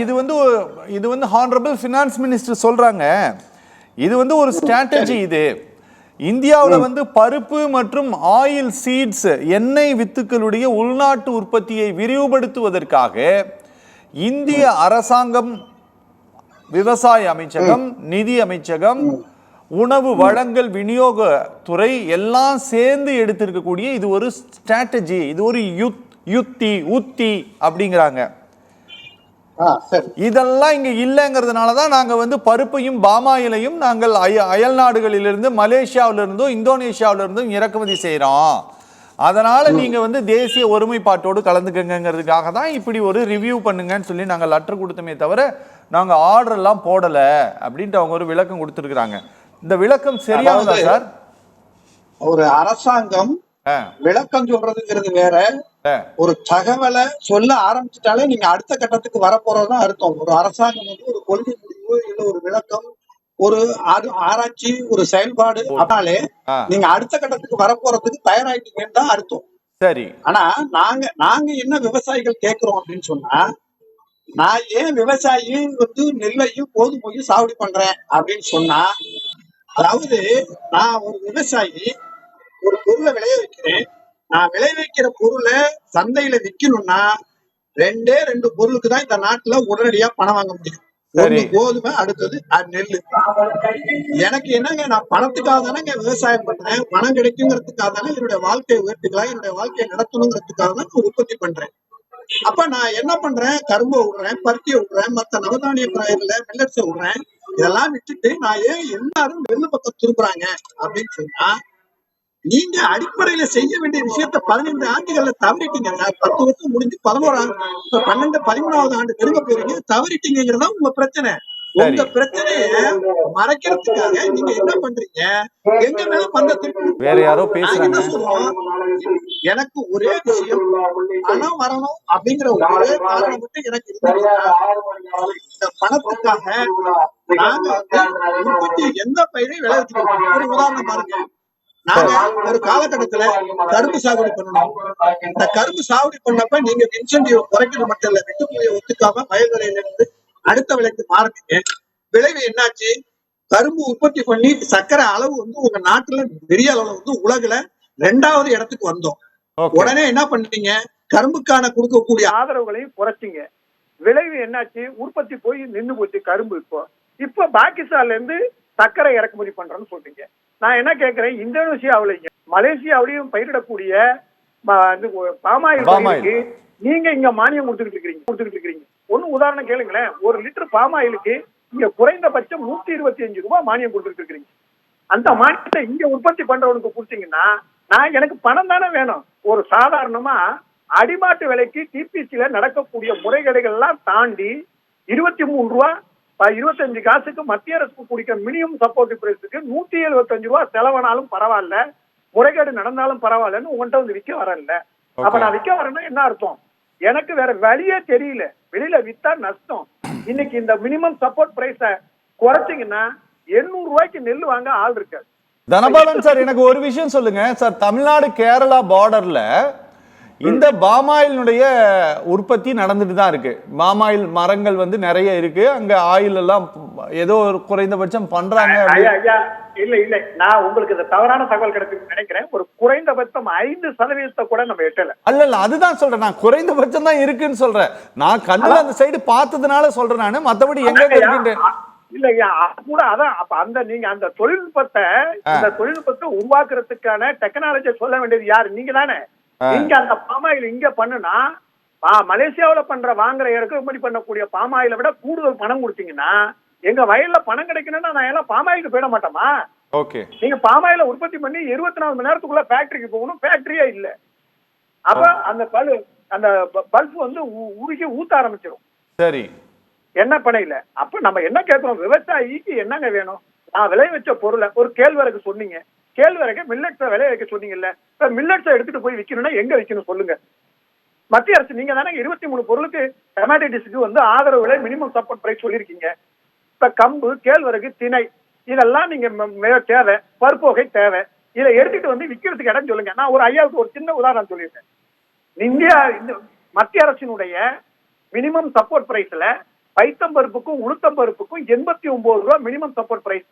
இது வந்து honourable finance minister சொல்றாங்க. இது வந்து ஒரு ஸ்ட்ராட்டஜி. இது இந்தியாவில் வந்து பருப்பு மற்றும் ஆயில் சீட்ஸ் எண்ணெய் வித்துக்களுடைய உள்நாட்டு உற்பத்தியை விரிவுபடுத்துவதற்காக இந்திய அரசாங்கம், விவசாய அமைச்சகம், நிதி அமைச்சகம், உணவு வழங்கல் விநியோக துறை எல்லாம் சேர்ந்து எடுத்திருக்கக்கூடிய இது ஒரு ஸ்ட்ராட்டஜி. இது ஒரு உத்தி அப்படிங்கிறாங்க. இதெல்லாம் இங்க இல்லைங்கிறதுனாலதான் நாங்க வந்து பருப்பையும் பாமாயிலையும் நாங்கள் அயல் நாடுகளிலிருந்து, மலேசியாவிலிருந்தும் இந்தோனேஷியாவிலிருந்தும் இறக்குமதி செய்யறோம். அதனால நீங்க வந்து தேசிய ஒருமைப்பாட்டோடு கலந்துக்கங்கிறதுக்காக தான் இப்படி ஒரு ரிவ்யூ பண்ணுங்கன்னு சொல்லி நாங்கள் லெட்டர் கொடுத்தோமே தவிர நாங்க ஆர்டர் எல்லாம் போடல அப்படின்ட்டு அவங்க ஒரு விளக்கம் கொடுத்துருக்காங்க. இந்த விளக்கம் சரியானதா சார்? ஒரு அரசாங்கம் விளக்கம் சொல்றதுங்கிறது வேற, ஒரு தகவலை சொல்ல ஆரம்பிச்சுட்டாலே நீங்க அடுத்த கட்டத்துக்கு வரப்போறதுதான் அர்த்தம். ஒரு அரசாங்கம் வந்து ஒரு கொள்கை முடிவு இல்ல ஒரு விளக்கம், ஒரு ஆராய்ச்சி, ஒரு செயல்பாடு அப்படின்னாலே நீங்க அடுத்த கட்டத்துக்கு வரப்போறதுக்கு தயாராயிட்டீங்கன்னு தான் அர்த்தம். சரி. ஆனா நாங்க என்ன விவசாயிகள் கேட்கிறோம் அப்படின்னு சொன்னா, நான் ஏன் விவசாயி வந்து நெல்லையும் கோதுமையும் சாகுபடி பண்றேன் அப்படின்னு சொன்னா, அதாவது நான் ஒரு விவசாயி ஒரு பொருளை விளைய வைக்கிறேன். நான் விளைவிக்கிற பொருளை சந்தையில விற்கணும்னா ரெண்டு பொருளுக்கு தான் இந்த நாட்டுல உடனடியா பணம் வாங்க முடியும். ஒண்ணு கோதுமை, அடுத்தது நெல்லு. எனக்கு என்னங்க, நான் பணத்துக்காக தானேங்க விவசாயம் பண்றேன். பணம் கிடைக்குங்கிறதுக்காக தானே என்னுடைய வாழ்க்கையை உயர்த்திக்கலாம், என்னுடைய வாழ்க்கையை நடத்தணுங்கிறதுக்காக தான் நான் உற்பத்தி பண்றேன். அப்ப நான் என்ன பண்றேன், கரும்பை விடுறேன், பருத்தியை விடுறேன், மத்த நவதானிய பயிர்ல மில்லட்ஸை விடுறேன். இதெல்லாம் விட்டுட்டு நான் ஏன் எல்லாரும் நெல்லு பக்கம் திரும்புறாங்க அப்படின்னு சொன்னா, நீங்க அடிப்படையில செய்ய வேண்டிய விஷயத்த 15 ஆண்டுகள்ல தவறிட்டீங்க. 10 வருஷம் முடிஞ்சு 13வது ஆண்டு நெருங்க போறீங்க, தவறிட்டீங்கிறதா உங்க பிரச்சனை. உங்க பிரச்சனைய மறைக்கிறதுக்காக நீங்க என்ன பண்றீங்க, எங்க மேல வேற யாரோ பேசுறாங்க. எனக்கு ஒரே விஷயம், பணம் வரணும் அப்படிங்கிற ஒரே காரணம் மட்டும் எனக்கு இந்த பணத்துக்காக நாங்க உற்பத்தி எந்த பயிரையும் விளைவிச்சுக்கோம். ஒரு உதாரணம் பாருங்க, நாங்க ஒரு காலகட்டத்துல கரும்பு சாகுபடி பண்ணணும். இந்த கரும்பு சாகுபடி பண்ணப்ப நீங்க இன்சென்டிவ் குறைக்கிறது மட்டும் இல்ல, வெட்டுக்குழியை ஒத்துக்காம வயல்வெளியில இருந்து அடுத்த விலைக்கு மாறுறீங்க. விளைவு என்னாச்சு, கரும்பு உற்பத்தி பண்ணி சர்க்கரை அளவு வந்து உங்க நாட்டுல பெரிய அளவுல வந்து உலகுல 2வது இடத்துக்கு வந்தோம். உடனே என்ன பண்ணீங்க, கரும்புக்கான கொடுக்கக்கூடிய ஆதரவுகளையும் குறைச்சிங்க. விளைவு என்னாச்சு, உற்பத்தி போய் நின்று போச்சு கரும்பு. இப்போ பாகிஸ்தான்ல இருந்து சர்க்கரை இறக்குமதி பண்றேன்னு சொல்றீங்க. நான் என்ன கேட்கிறேன், இந்தோனேஷியாவிலையும் மலேசியாவிலையும் பயிரிடக்கூடிய பாமாயில் பயிருக்கு நீங்க இங்க மானியம் கொடுத்துட்டு இருக்கீங்க. ஒண்ணு உதாரணம் கேளுங்களேன், 1 லிட்டர் பாமாயிலுக்கு இங்க குறைந்தபட்சம் 125 ரூபாய் மானியம் கொடுத்துட்டு இருக்கீங்க. அந்த மானியத்தை இங்க உற்பத்தி பண்றவனுக்கு கொடுத்தீங்கன்னா எனக்கு பணம் தானே வேணும். ஒரு சாதாரணமா அடிமாட்டு விலைக்கு டிபிசில நடக்கக்கூடிய முறைகேடுகள் எல்லாம் தாண்டி 23 ரூபாய் 25 காசுக்கு மத்திய அரசுக்கு குடிக்க மினிமம் சப்போர்ட் பிரைஸுக்கு 175 ரூபாய் செலவானாலும் பரவாயில்ல, முறைகேடு நடந்தாலும் பரவாயில்லன்னு உங்கள்கிட்ட வந்து விற்க வரல. அப்ப நான் விற்க வரேன்னா என்ன அர்த்தம், எனக்கு வேற வழியே தெரியல, வெளியில வித்தா நஷ்டம். இன்னைக்கு இந்த மினிமம் சப்போர்ட் பிரைஸ குறைச்சிங்கன்னா 800 ரூபாய்க்கு நெல் வாங்க ஆள் இருக்காது. தனபாலன் சார், எனக்கு ஒரு விஷயம் சொல்லுங்க சார். தமிழ்நாடு கேரளா பார்டர்ல இந்த பாமாயிலுடைய உற்பத்தி நடந்துட்டு தான் இருக்கு. பாமாயில் மரங்கள் வந்து நிறைய இருக்கு. அங்க ஆயில் எல்லாம் ஏதோ ஒரு குறைந்தபட்சம் பண்றாங்க. இல்ல நான் உங்களுக்கு இந்த தவறான தகவல் கிடைக்குன்னு நினைக்கிறேன். ஒரு குறைந்தபட்சம் 5% கூட நம்ம எட்டல. அல்ல அதுதான் சொல்றேன், நான் குறைந்தபட்சம் தான் இருக்குன்னு சொல்றேன். நான் கண்ணுல அந்த சைடு பார்த்ததுனால சொல்றேன் நானு, மத்தபடி எங்க இருக்கின்றேன் இல்லையா கூட. அதான் அப்ப நீங்க அந்த தொழில்நுட்பத்தை உருவாக்குறதுக்கான டெக்னாலஜியை சொல்ல வேண்டியது யாரு, நீங்க தானே. நீங்க அந்த பாமாயில் இங்க பண்ணுனா மலேசியாவில வாங்குற இறக்குமதி பண்ணக்கூடிய பாமாயில விட கூடுதல் பணம் கொடுத்தீங்கன்னா எங்க வயல்ல பணம் கிடைக்கணும்னா நான் எல்லாம் பாமாயிலுக்கு போயிட மாட்டோமா? நீங்க பாமாயில உற்பத்தி பண்ணி 24 மணி நேரத்துக்குள்ள ஃபேக்டரிக்கு போகணும், ஃபேக்டரியே இல்ல. அப்ப அந்த பல்ப் வந்து உருகி ஊத்த ஆரம்பிச்சிடும். சரி, என்ன பண்ணையில. அப்ப நம்ம என்ன கேட்கிறோம், விவசாயிக்கு என்னங்க வேணும்? நான் விளை வச்ச பொருளை ஒரு கேழ்வரகு சொன்னீங்க, கேழ்வரகு மில்லட்ஸை விளைய வைக்க சொன்னீங்கல்ல, இப்ப மில்லட்ஸை எடுத்துட்டு போய் விற்கணும்னா எங்க விற்கணும் சொல்லுங்க. மத்திய அரசு நீங்க தானே 23 பொருளுக்கு டொமேட்டோஸ்க்கு வந்து ஆதரவு விலை மினிமம் சப்போர்ட் பிரைஸ் சொல்லியிருக்கீங்க. இப்ப கம்பு, கேழ்வரகு, திணை இதெல்லாம் நீங்க தேவை, பருப்பு வகை தேவை, இதை எடுத்துட்டு வந்து விற்கிறதுக்கு இடம் சொல்லுங்க. நான் ஒரு ஐயாவுக்கு ஒரு சின்ன உதாரணம் சொல்லியிருக்கேன். இந்தியா மத்திய அரசினுடைய மினிமம் சப்போர்ட் பிரைஸ்ல பைத்தம்பருப்புக்கும் உளுத்தம்பருப்புக்கும் 89 ரூபாய் மினிமம் சப்போர்ட் பிரைஸ்.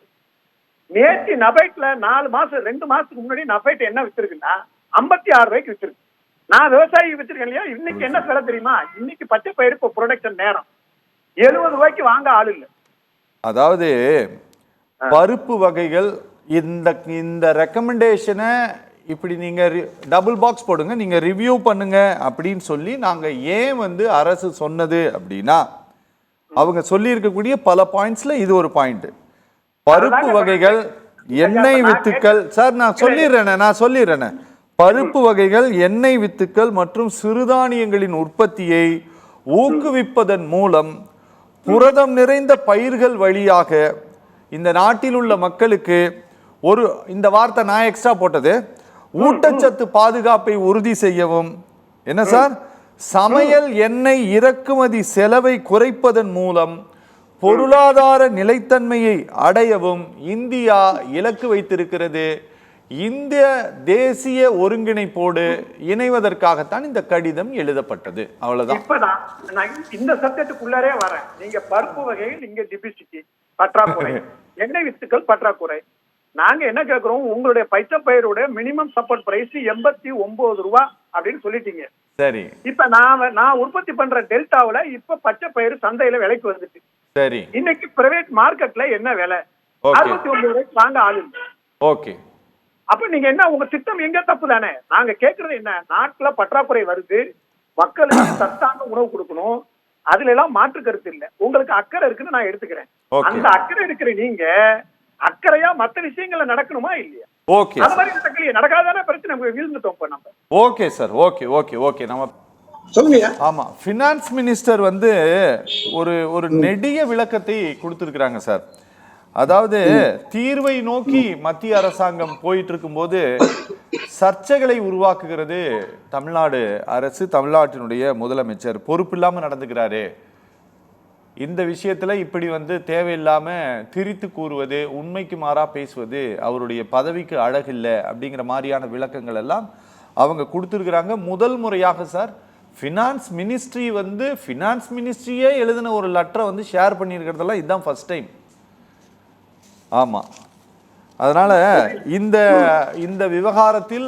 நேற்று நபைட்ல 2 மாசத்துக்கு முன்னாடி நபைட் என்ன வித்திருக்குன்னா 56 ரூபாய்க்கு வித்திருக்கு. நான் விவசாயி வச்சிருக்கேன் இல்லையா, இன்னைக்கு என்ன விலை தெரியுமா? இன்னைக்கு பச்சை பயிர் இப்போ ப்ரொடக்ஷன் நேரம் 70 ரூபாய்க்கு வாங்க ஆள் இல்லை. அதாவது பருப்பு வகைகள் இந்த ரெக்கமெண்டேஷனை இப்படி நீங்க டபுள் பாக்ஸ் போடுங்க, நீங்க ரிவ்யூ பண்ணுங்க அப்படின்னு சொல்லி நாங்க ஏன் வந்து அரசு சொன்னது அப்படின்னா, அவங்க சொல்லி இருக்கக்கூடிய பல பாயிண்ட்ஸ்ல இது ஒரு பாயிண்ட். பருப்பு வகைகள், எண்ணெய் வித்துக்கள், சார் நான் சொல்லிடுறேன், பருப்பு வகைகள், எண்ணெய் வித்துக்கள் மற்றும் சிறுதானியங்களின் உற்பத்தியை ஊக்குவிப்பதன் மூலம் புரதம் நிறைந்த பயிர்கள் வழியாக இந்த நாட்டில் உள்ள மக்களுக்கு இந்த வார்த்தை நான் எக்ஸ்ட்ரா போட்டது, ஊட்டச்சத்து பாதுகாப்பை உறுதி செய்யவும், என்ன சார், சமையல் எண்ணெய் இறக்குமதி செலவை குறைப்பதன் மூலம் பொருளாதார நிலைத்தன்மையை அடையவும் இந்தியா இலக்கு வைத்திருக்கிறது. இந்திய தேசிய ஒருங்கிணைப்போடு இணைவதற்காகத்தான் இந்த கடிதம் எழுதப்பட்டது. அவ்வளவுதான். இப்பதான் நான் இந்த சப்ஜெக்டுக்குள்ளரே வரேன். நீங்க பருப்பு வகையில் இங்க டிபிசிட்டி பற்றாக்குறை, எண்ணெய் வித்துக்கள் பற்றாக்குறை. நாங்க என்ன கேட்கிறோம், உங்களுடைய பயிரோட மினிமம் சப்போர்ட் பிரைஸ் 89 ரூபாய் அப்படின்னு சொல்லிட்டீங்க. சரி, இப்ப நான் உற்பத்தி பண்ற டெல்டாவில இப்ப பச்சை பயிர் சந்தையில விலைக்கு வந்துச்சு. சரி, இன்னைக்கு பிரைவேட் மார்க்கெட்ல என்ன விலை? 69 ரூபாய்க்கு வாங்க ஆளு. ஓகே, அப்ப நீங்க என்ன, உங்க திட்டம் எங்க தப்பு தானே? நாங்க கேட்கறது என்ன, நாட்டுல பற்றாக்குறை வருது, மக்களுக்கு சத்தான உணவு கொடுக்கணும், அதுல எல்லாம் மாற்று கருத்து இல்ல. உங்களுக்கு அக்கறை இருக்குன்னு நான் எடுத்துக்கிறேன். அந்த அக்கறை இருக்கிற நீங்க அக்கறையா மத்த விஷயங்கள்ல நடக்கணுமா இல்லையா? ஓகே, அந்த மாதிரி நடக்காதானே பிரச்சனை வீழ்ந்துட்டோம் இப்ப நம்ம. Okay sir, okay okay okay நம்ம சொல்லுங்க. ஆமா, பினான்ஸ் மினிஸ்டர் வந்து ஒரு நெடிய விளக்கத்தை கொடுத்திருக்கிறாங்க சார். அதாவது தீர்வை நோக்கி மத்திய அரசாங்கம் போயிட்டு இருக்கும்போது சர்ச்சைகளை உருவாக்குகிறது தமிழ்நாடு அரசு, தமிழ்நாட்டினுடைய முதலமைச்சர் பொறுப்பில்லாம நடந்துக்கிறாரு, இந்த விஷயத்துல இப்படி வந்து தேவையில்லாம திரித்து கூறுவது, உண்மைக்கு மாறா பேசுவது அவருடைய பதவிக்கு அழகில்லை அப்படிங்கிற மாதிரியான விளக்கங்கள் எல்லாம் அவங்க கொடுத்துருக்குறாங்க. முதல் முறையாக சார் ஃபினான்ஸ் மினிஸ்ட்ரியே எழுதின ஒரு லெட்டரை வந்து ஷேர் பண்ணியிருக்கிறதெல்லாம் இதுதான் ஃபர்ஸ்ட் டைம். ஆமாம், அதனால் இந்த விவகாரத்தில்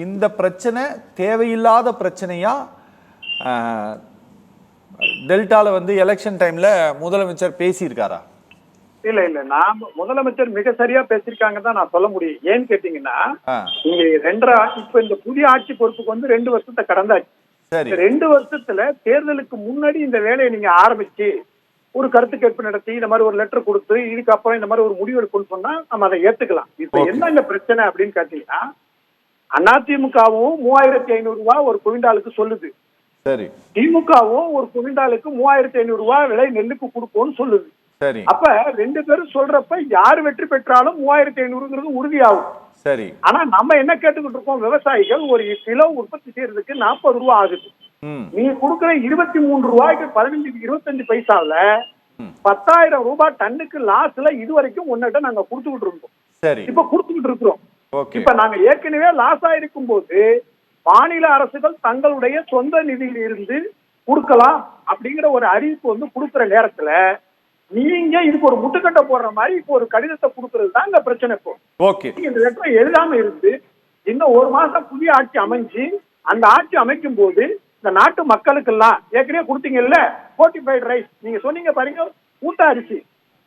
இந்த பிரச்சனை தேவையில்லாத பிரச்சனையா, டெல்டாவில் வந்து எலெக்ஷன் டைமில் முதலமைச்சர் பேசியிருக்காரா? இல்ல நான் முதலமைச்சர் மிக சரியா பேசியிருக்காங்க தான் நான் சொல்ல முடியும். ஏன்னு கேட்டீங்கன்னா, நீங்க இப்ப இந்த புதிய ஆட்சி பொறுப்புக்கு வந்து 2 வருஷத்தை கடந்தாச்சு. 2 வருஷத்துல தேர்தலுக்கு முன்னாடி இந்த வேலையை நீங்க ஆரம்பிச்சு ஒரு கருத்து கேட்பு நடத்தி இந்த மாதிரி ஒரு லெட்டர் கொடுத்து இதுக்கப்புறம் இந்த மாதிரி ஒரு முடிவு எடுக்கணும்னு சொன்னா நம்ம அதை ஏத்துக்கலாம். இப்ப என்ன இந்த பிரச்சனை அப்படின்னு கேட்டீங்கன்னா, அதிமுகவும் 3500 ரூபாய் ஒரு குவிண்டாலுக்கு சொல்லுது, சரி, திமுகவும் ஒரு குவிண்டாலுக்கு 3500 ரூபாய் விலை நெல்லுக்கு கொடுப்போம்னு சொல்லுது. சரி, அப்ப 2 பேரும் சொல்றப்ப யாரு வெற்றி பெற்றாலும் 3500 உறுதியாகும். சரி, ஆனா நம்ம என்ன கேட்டுக்கிட்டு இருக்கோம், விவசாயிகள் ஒரு கிலோ உற்பத்தி செய்யறதுக்கு 40 ரூபாய் ஆகுது. நீங்க கொடுக்குற 23 ரூபாய்க்கு 15-25 பைசால 10,000 ரூபாய் டன்னுக்கு லாஸ்ல இதுவரைக்கும் ஒன்னிட்ட நாங்க கொடுத்துக்கிட்டு இருந்தோம். சரி, இப்ப கொடுத்துக்கிட்டு இருக்கிறோம். இப்ப நாங்க ஏற்கனவே லாஸ் ஆயிருக்கும் போது மாநில அரசுகள் தங்களுடைய சொந்த நிதியில இருந்து கொடுக்கலாம் அப்படிங்கிற ஒரு அறிவிப்பு வந்து கொடுக்குற நேரத்துல நீங்க இதுக்கு ஒரு முட்டுக்கட்டை போடுற மாதிரி இப்போ ஒரு கடிதத்தை கொடுக்கறது தான் இந்த பிரச்சனை. இப்போ இந்த லெட்டரை எழுதாம இருந்து இன்னும் 1 மாசம் புதிய ஆட்சி அமைஞ்சு அந்த ஆட்சி அமைக்கும் போது இந்த நாட்டு மக்களுக்கு எல்லாம் ஏற்கனவே கொடுத்தீங்கல்ல ஃபோர்ட்டிஃபைட் ரைஸ், நீங்க சொன்னீங்க பாருங்க, ஊட்ட அரிசி,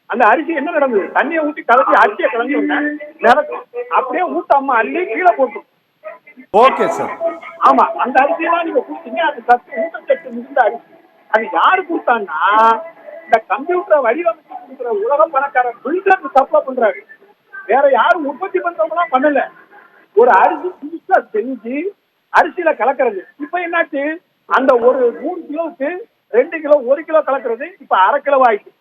அந்த அரிசி என்ன நடந்தது, தண்ணியை ஊற்றி கலந்து அரிசியை கலந்து நிறக்கும் அப்படியே ஊட்டாம அள்ளி கீழே போட்டு. ஓகே சார், ஆமா, அந்த அரிசியெல்லாம் நீங்க கொடுத்தீங்க, அது ஊட்டச்சத்து மிகுந்த அரிசி. அது யாரு கொடுத்தாங்கன்னா இந்த கம்ப்யூட்டரை வடிவமைச்சு கொடுக்குற உலக பணக்கார பில்டருக்கு சப்ளை பண்றாரு. வேற யாரும் உற்பத்தி பண்றவங்களாம் பண்ணல. ஒரு அரிசி புதுசா செஞ்சு அரிசியில கலக்கிறது. இப்ப என்னாச்சு, அந்த ஒரு 3 கிலோவுக்கு 2 கிலோ 1 கிலோ கலக்கிறது இப்ப 1/2 கிலோ ஆயிடுச்சு.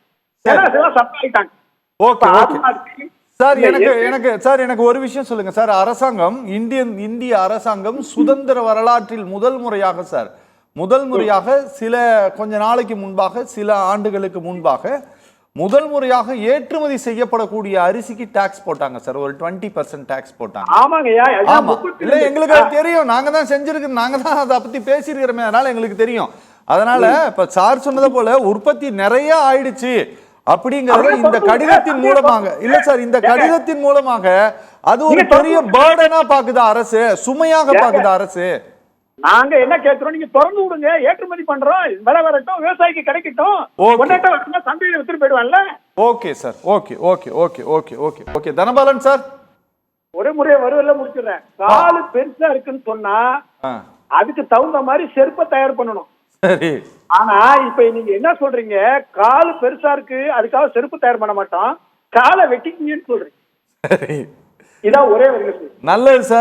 எனக்கு ஒரு விஷயம் சொல்லுங்க சார். அரசாங்கம், இந்திய அரசாங்கம் சுதந்திர வரலாற்றில் முதல் முறையாக கொஞ்ச நாளைக்கு முன்பாக, சில ஆண்டுகளுக்கு முன்பாக முதல் முறையாக ஏற்றுமதி செய்யப்படக்கூடிய அரிசிக்கு டாக்ஸ் போட்டாங்க சார். ஒரு 20% டாக்ஸ் போட்டாங்க. ஆமா, இல்ல எங்களுக்கு தெரியும், நாங்க தான் செஞ்சிருக்கோம், நாங்க தான் அதை பத்தி பேசியிருக்கிறோமே, அதனால எங்களுக்கு தெரியும். அதனால இப்ப சார் சொன்னது போல உற்பத்தி நிறைய ஆயிடுச்சு அப்படிங்கறத இந்த கடிதத்தின் மூலமாக இல்ல சார், இந்த கடிதத்தின் மூலமாக அது ஒரு பெரிய பர்டனா பாக்குதா அரசு, சுமையாக பாக்குதா அரசு? நாங்க என்ன கேட்கிறோம், நீங்க திறந்து விடுங்க, ஏற்றுமதி பண்றோம், விலை வரட்டும், விவசாயிக்கு கிடைக்கட்டும், சந்தையில வித்துட்டு போயிடுவான்ல. Okay sir, okay okay okay okay okay okay. Dhanapalan sir, ஒரே முறை வருவல முடிச்சிடுறேன். காலு பெருசா இருக்குன்னு சொன்னா அதுக்கு தகுந்த மாதிரி செருப்பை தயார் பண்ணணும். சரி. ஆனா இப்ப நீங்க என்ன சொல்றீங்க, காலு பெருசா இருக்கு அதுக்காக செருப்பு தயார் பண்ண மாட்டோம், காலை வெட்டிக்கிங்கன்னு சொல்றீங்க. சரி, இதான் ஒரே வரைக்கும். நல்லது சார்.